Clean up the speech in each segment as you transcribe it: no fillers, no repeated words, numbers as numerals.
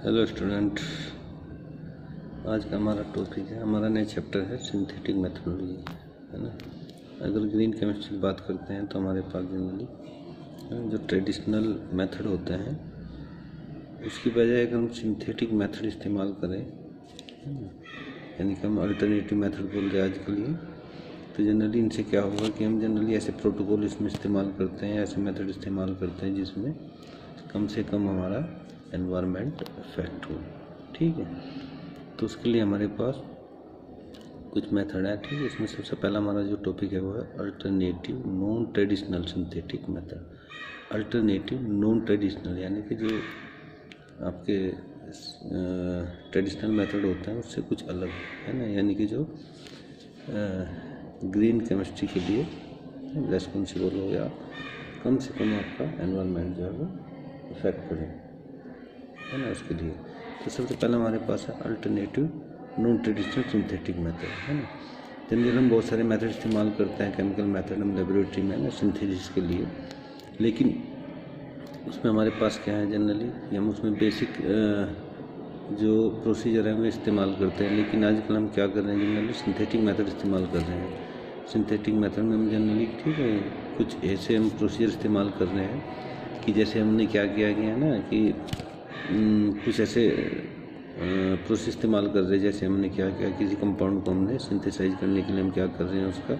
Hello student, आज का हमारा टॉपिक है, हमारा नया चैप्टर है सिंथेटिक मेथडोलॉजी, है ना। अगर ग्रीन केमिस्ट्री की बात करते हैं तो हमारे पास जनरली जो ट्रेडिशनल मेथड होते हैं उसकी बजाय अगर हम सिंथेटिक मेथड इस्तेमाल करें, यानी कि हम अल्टरनेटिव मेथड बोल रहे हैं आज के लिए, तो जनरली इनसे क्या होगा कि हम जनरली ऐसे प्रोटोकॉल इसमें इस्तेमाल करते हैं, ऐसे मेथड इस्तेमाल करते हैं जिसमें कम से कम हमारा एनवायरनमेंट इफेक्ट हो। ठीक है, तो उसके लिए हमारे पास कुछ मेथड है। ठीक है, इसमें सबसे पहला हमारा जो टॉपिक है वो है alternative non traditional synthetic method. Alternative non traditional यानी कि जो आपके ट्रेडिशनल मेथड होते हैं उससे कुछ अलग, है ना, यानी कि जो ग्रीन केमिस्ट्री के लिए रेस्पॉन्सिबल हो या कम से कम आपका एनवायरनमेंट जो है वो इफेक्ट करे, है ना, उसके लिए। तो सबसे पहले हमारे पास है alternative non traditional synthetic method, है ना। जनरली हम बहुत सारे मेथड इस्तेमाल करते हैं, केमिकल मेथड हम लेबोरेटरी में ना सिंथेसिस के लिए, लेकिन उसमें हमारे पास क्या है जनरली हम उसमें बेसिक जो प्रोसीजर है वो इस्तेमाल करते हैं। लेकिन आजकल हम क्या कर रहे हैं, जनरली सिंथेटिक मेथड इस्तेमाल कर रहे हैं। सिंथेटिक मेथड में हम जनरली, ठीक है, कुछ ऐसे हम प्रोसीजर इस्तेमाल कर रहे हैं कि जैसे हमने क्या किया गया है ना कि कुछ ऐसे प्रोसेस इस्तेमाल कर रहे हैं। जैसे हमने क्या किया, किसी कंपाउंड को हमने सिंथेसाइज करने के लिए हम क्या कर रहे हैं, उसका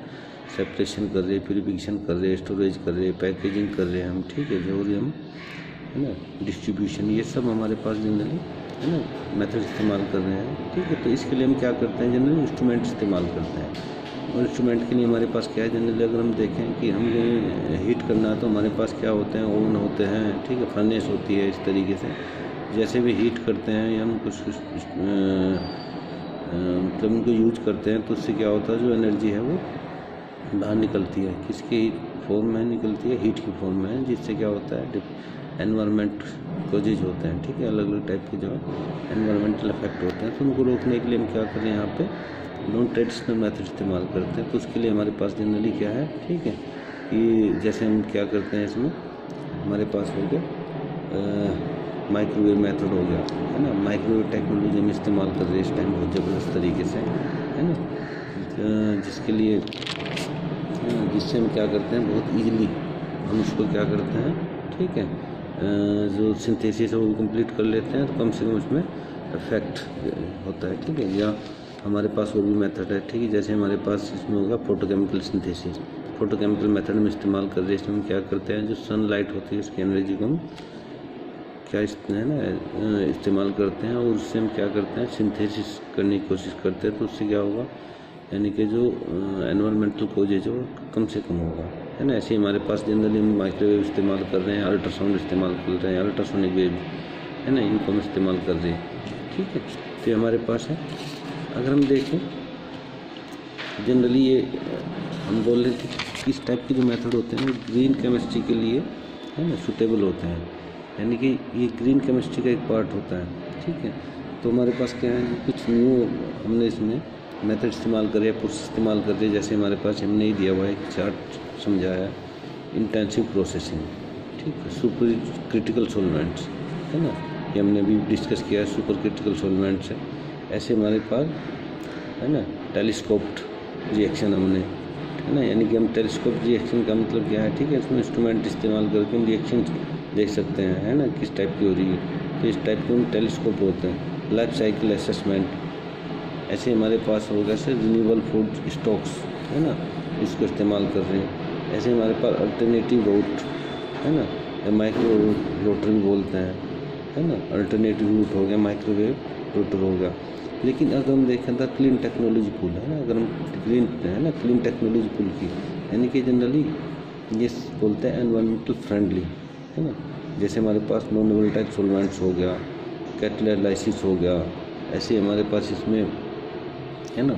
सेपरेशन कर रहे हैं, प्यूरिफिकेशन कर रहे हैं, स्टोरेज कर रहे हैं, पैकेजिंग कर रहे हैं हम, ठीक है, जो हम, है ना, डिस्ट्रीब्यूशन, ये सब हमारे पास जनरली, है ना, मेथड इस्तेमाल कर रहे हैं। ठीक है, तो इसके लिए हम क्या करते हैं, जनरली इंस्ट्रूमेंट इस्तेमाल करते हैं। और इंस्ट्रूमेंट के लिए हमारे पास क्या है, जनरली अगर हम देखें कि हमें हीट करना है तो हमारे पास क्या होते हैं, ओवन होते हैं, ठीक है, फर्नेस होती है। इस तरीके से जैसे भी हीट करते हैं या हम कुछ मतलब उनको यूज करते हैं तो उससे क्या होता है, जो एनर्जी है वो बाहर निकलती है, किसकी फॉर्म में निकलती है, हीट की फॉर्म में, जिससे क्या होता है एनवायरनमेंट कोजेज होते हैं। ठीक है, अलग अलग टाइप के जो एनवायरमेंटल इफेक्ट होते हैं, तो उनको रोकने के लिए हम क्या करें, यहाँ पे नॉन ट्रेडिशनल मेथड इस्तेमाल करते हैं। तो उसके लिए हमारे पास जनरली क्या है, ठीक है, कि जैसे हम क्या करते हैं, इसमें हमारे पास हो गया माइक्रोवेव मेथड हो गया, है ना। माइक्रोवेव टेक्नोलॉजी हम इस्तेमाल कर रहे हैं इस टाइम बहुत ज़बरदस्त तरीके से, है ना, जिसके लिए जिससे हम क्या करते हैं, बहुत ईजिली हम उसको क्या करते हैं, ठीक है, जो सिंथेसिस है वो कंप्लीट कर लेते हैं, तो कम से कम उसमें इफेक्ट होता है। ठीक है, या हमारे पास और भी मेथड है, ठीक है, जैसे हमारे पास इसमें होगा फोटोकेमिकल सिंथेसिस। फोटोकेमिकल मेथड में इस्तेमाल कर रहे हैं, इसमें हम क्या करते हैं, जो सनलाइट होती है उसकी एनर्जी को हम क्या है ना इस्तेमाल करते हैं, और उससे हम क्या करते हैं, सिंथेसिस करने की कोशिश करते हैं। तो उससे क्या होगा, यानी कि जो एनवायरमेंटल कोजेज है वो कम से कम होगा, है ना। ऐसे हमारे पास जनरली हम माइक्रोवेव इस्तेमाल कर रहे हैं, अल्ट्रासाउंड इस्तेमाल कर रहे हैं, अल्ट्रासोनिक वेव, है ना, इनको हम इस्तेमाल कर रहे हैं। ठीक है, तो हमारे पास है। अगर हम देखें जनरली ये हम बोल रहे थे किस टाइप के जो मेथड होते हैं वो ग्रीन केमिस्ट्री के लिए, है ना, सूटेबल होते हैं, यानी कि ये ग्रीन केमिस्ट्री का एक पार्ट होता है। ठीक है, तो हमारे पास क्या है, कुछ न्यू हमने इसमें मेथड इस्तेमाल करे, प्रोसेस इस्तेमाल कर रहे, जैसे हमारे पास हमने ही दिया हुआ है एक चार्ट समझाया, इंटेंसिव प्रोसेसिंग, ठीक है, सुपर क्रिटिकल सॉल्वेंट्स, है ना, ये हमने भी डिस्कस किया है, सुपर क्रिटिकल सॉल्वेंट्स है। ऐसे हमारे पास, है ना, टेलीस्कोप्ड रिएक्शन हमने, है ना, यानी कि हम टेलीस्कोप रिएक्शन का मतलब क्या है, ठीक है, इसमें इंस्ट्रूमेंट इस्तेमाल करके हम रिएक्शन देख सकते हैं, है ना, किस टाइप की हो रही है, तो इस टाइप के हम टेलीस्कोप होते हैं। लाइफ साइकिल असेसमेंट, ऐसे हमारे पास हो गया सर रिन्यूएबल फूड स्टॉक्स, है ना, इसको इस्तेमाल कर रहे हैं। ऐसे हमारे पास अल्टरनेटिव रूट, है ना, या माइक्रो रोटर भी बोलते हैं, है ना, अल्टरनेटिव रूट हो गया, माइक्रोवेव रोटर हो गया। लेकिन अगर हम देखें तो क्लीन टेक्नोलॉजी पुल, है ना, अगर हम ग्रीन, है ना, क्लीन टेक्नोलॉजी पुल की, यानी कि जनरली ये बोलते हैं एनवायरमेंटल फ्रेंडली, है ना, जैसे हमारे पास नॉन वोलेटाइल सॉल्वेंट्स हो गया, कैटालाइसिस हो गया, ऐसे हमारे पास इसमें, है ना,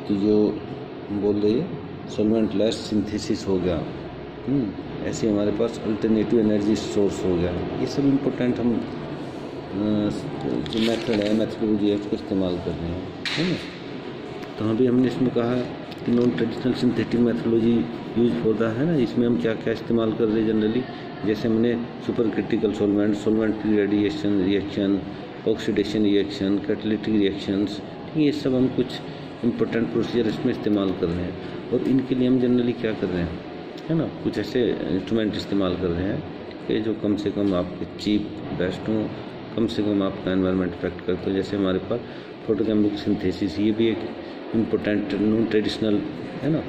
तो जो बोल रही है सॉल्वेंट लेस सिंथेसिस हो गया, ऐसे हमारे पास अल्टरनेटिव एनर्जी सोर्स हो गया। ये सब इम्पोर्टेंट हम जो मेथड है, मेथडोलॉजी है, उसको इस्तेमाल कर रहे हैं, है ना। तो अभी हमने इसमें कहा कि non traditional synthetic methodology use होता है ना, इसमें हम क्या क्या इस्तेमाल कर रहे हैं जनरली, जैसे हमने super critical solvent free radiation reaction, oxidation reaction, catalytic reactions, ठीक है, ये सब हम कुछ इम्पोर्टेंट प्रोसीजर इसमें इस्तेमाल कर रहे हैं। और इनके लिए हम जनरली क्या कर रहे हैं, है ना, कुछ ऐसे इंस्ट्रूमेंट इस्तेमाल कर रहे हैं कि जो कम से कम आपके चीप बेस्ट हों, कम से कम आपका एनवायरनमेंट इफेक्ट करते हो। जैसे हमारे पास फोटोकेमिकल सिंथेसिस, ये भी एक इम्पोर्टेंट नॉन ट्रेडिशनल, है ना,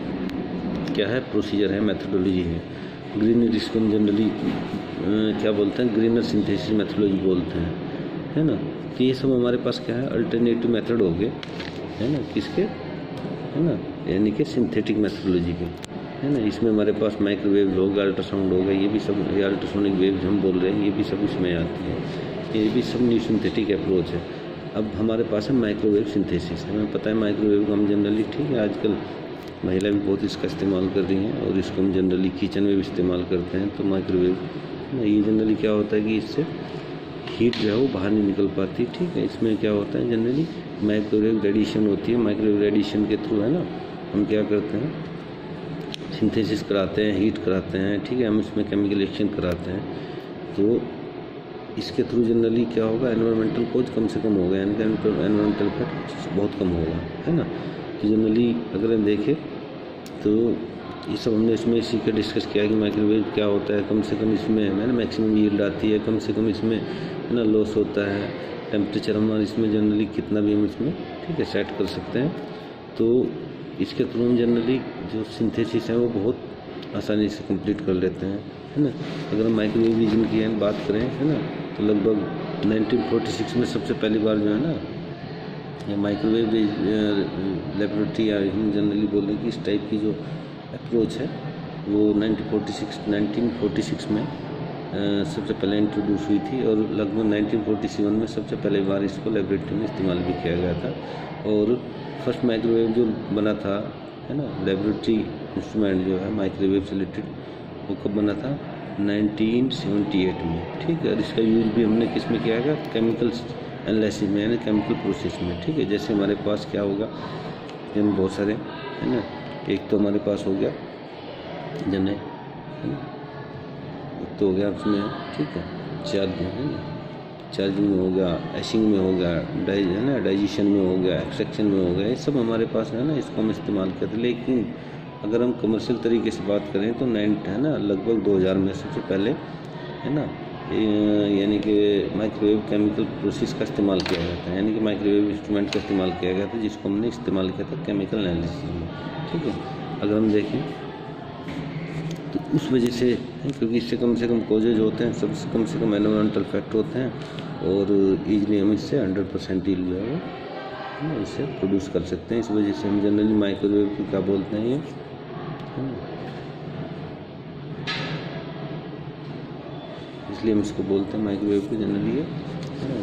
क्या है, प्रोसीजर है, मेथोडोलॉजी है। ग्रीनर, इसको हम जनरली क्या बोलते हैं, ग्रीनर सिंथेसिस मेथोडोलॉजी बोलते हैं, है ना। तो ये सब हमारे पास क्या है, अल्टरनेटिव मेथड हो गए, है ना, किसके, है ना, यानी कि सिंथेटिक मेथोडोलॉजी के, है ना। इसमें हमारे पास माइक्रोवेव हो गया, अल्ट्रासाउंड हो गया, ये भी सब, ये अल्ट्रासोनिक वेव्स हम बोल रहे हैं, ये भी सब इसमें आती है, ये भी सब न्यू सिंथेटिक अप्रोच है। अब हमारे पास है माइक्रोवेव सिंथेसिस। हमें पता है माइक्रोवेव को हम जनरली, ठीक है, आजकल महिला भी बहुत इसका इस्तेमाल कर रही हैं और इसको हम जनरली किचन में भी इस्तेमाल करते हैं। तो माइक्रोवेव, ये जनरली क्या होता है कि इससे हीट जो है वो बाहर नहीं निकल पाती, ठीक है। इसमें क्या होता है, जनरली माइक्रोवेव रेडिएशन होती है। माइक्रोवेव रेडिएशन के थ्रू, है ना, हम क्या करते हैं, सिंथेसिस कराते हैं, हीट कराते हैं, ठीक है, हम इसमें केमिकल रिएक्शन कराते हैं। तो इसके थ्रू जनरली क्या होगा, एनवायरमेंटल कोज कम से कम होगा, यानी कि एनवायरमेंटल इफेक्ट बहुत कम होगा, है ना। तो जनरली अगर हम देखें तो ये सब हमने इसमें इसी का डिस्कस किया कि माइक्रोवेव क्या होता है, कम से कम इसमें, है ना, मैक्सिमम यील्ड आती है, कम से कम इसमें, है ना, लॉस होता है, टेम्परेचर हमारा इसमें जनरली कितना भी हम इसमें, ठीक है, सेट कर सकते हैं। तो इसके थ्रू हम जनरली जो सिंथेसिस है वो बहुत आसानी से कंप्लीट कर लेते हैं, है ना। अगर हम माइक्रोवेव रीजन की बात करें, है ना, तो लगभग 1946 में सबसे पहली बार जो है ना, ये माइक्रोवेव लेबोरेटरी, या हम जनरली बोल रहे हैं कि इस टाइप की जो अप्रोच है वो 1946 में सबसे पहले इंट्रोड्यूस हुई थी। और लगभग 1947 में सबसे पहली बार इसको लेबोरेटरी में इस्तेमाल भी किया गया था। और फर्स्ट माइक्रोवेव जो बना था, है ना, लेबोरेटरी इंस्ट्रूमेंट जो है माइक्रोवेव से रिलेटेड, वो कब बना था, 1978 में, ठीक है। और इसका यूज़ भी हमने किस में किया है, केमिकल एनालिसिस में, यानी केमिकल प्रोसेस में, ठीक है। जैसे हमारे पास क्या होगा, जिनमें बहुत सारे, है ना, एक तो हमारे पास हो गया जने, है ना, एक तो हो गया उसमें, ठीक है, चार्जिंग, है ना, चार्जिंग में हो गया, एशिंग में हो गया, है ना, डाइजेशन में हो गया, एक्सट्रैक्शन में हो गया, ये सब हमारे पास है ना, इसको हम इस्तेमाल करते हैं। लेकिन अगर हम कमर्शियल तरीके से बात करें तो है ना, लगभग 2000 में सबसे पहले, है ना, यानी कि माइक्रोवेव केमिकल प्रोसेस का इस्तेमाल किया गया था, यानी कि माइक्रोवेव इंस्ट्रूमेंट का इस्तेमाल किया गया था, जिसको हमने इस्तेमाल किया था केमिकल एनालिसिस में, ठीक है। अगर हम देखें तो उस वजह से, क्योंकि इससे कम से कम कोजेज होते हैं, सबसे कम से कम एनवायरमेंटल इफेक्ट होते हैं, और ईजिली हम इससे 100% डील जो है वो इससे प्रोड्यूस कर सकते हैं। इस वजह से हम जनरली माइक्रोवेव को क्या बोलते हैं, ये, है ना, इसलिए हम इसको बोलते हैं माइक्रोवेव को जनरली ये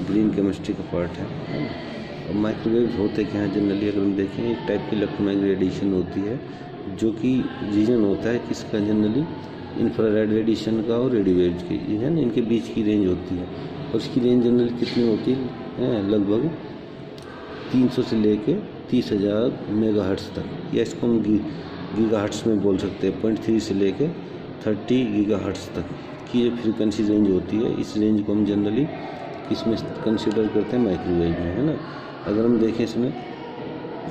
ग्रीन केमिस्ट्री का पार्ट है ना। और माइक्रोवेव होते क्या हैं जनरली, अगर हम देखें, एक टाइप की इलेक्ट्रोमैग्नेटिक रेडिएशन होती है, जो कि रीजन होता है किसका, जनरली इंफ्रारेड रेडिएशन का और रेडियो वेव्स की, है ना, इनके बीच की रेंज होती है। और इसकी रेंज जनरली कितनी होती है, लगभग 300 से लेके 30,000 मेगाहर्ट्ज़ तक, या इसको हम गीगाहर्ट्ज़ में बोल सकते हैं, 0.3 से लेके 30 गीगाहर्ट्ज़ तक की ये फ्रीक्वेंसी रेंज होती है। इस रेंज को हम जनरली इसमें कंसिडर करते हैं माइक्रोवेव में, है ना। अगर हम देखें इसमें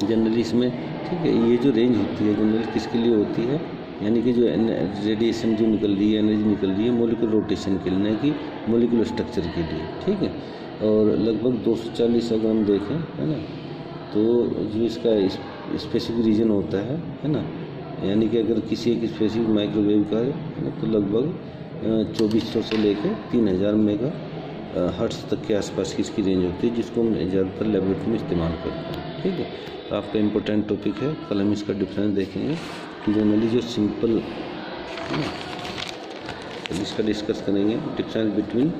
जनरली इसमें, ठीक है, ये जो रेंज होती है जनरली किसके लिए होती है, यानी कि जो रेडिएशन जो निकल रही है, एनर्जी निकल रही है मोलिकुलर रोटेशन के लिए, कि मोलिकुलर स्ट्रक्चर के लिए, ठीक है। और लगभग 240 अगर हम देखें, है ना, तो जो इसका स्पेसिफिक रीजन होता है ना, यानी कि अगर किसी एक स्पेसिफिक माइक्रोवेव का है ना, तो लगभग 2400 से लेकर 3000 मेगा हर्ट्ज़ तक के आसपास की इसकी रेंज होती है, जिसको हम ज़्यादातर लेबोरेटरी में इस्तेमाल करते हैं, ठीक है। तो आपका इम्पोर्टेंट टॉपिक है, कल हम इसका डिफरेंस देखेंगे कि जनरली जो सिंपल, इसका डिस्कस करेंगे difference between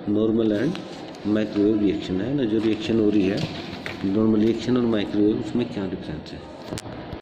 normal and microwave reaction, है ना, जो रिएक्शन हो रही है नॉर्मल रिएक्शन और माइक्रोवेव, उसमें क्या डिफरेंस है।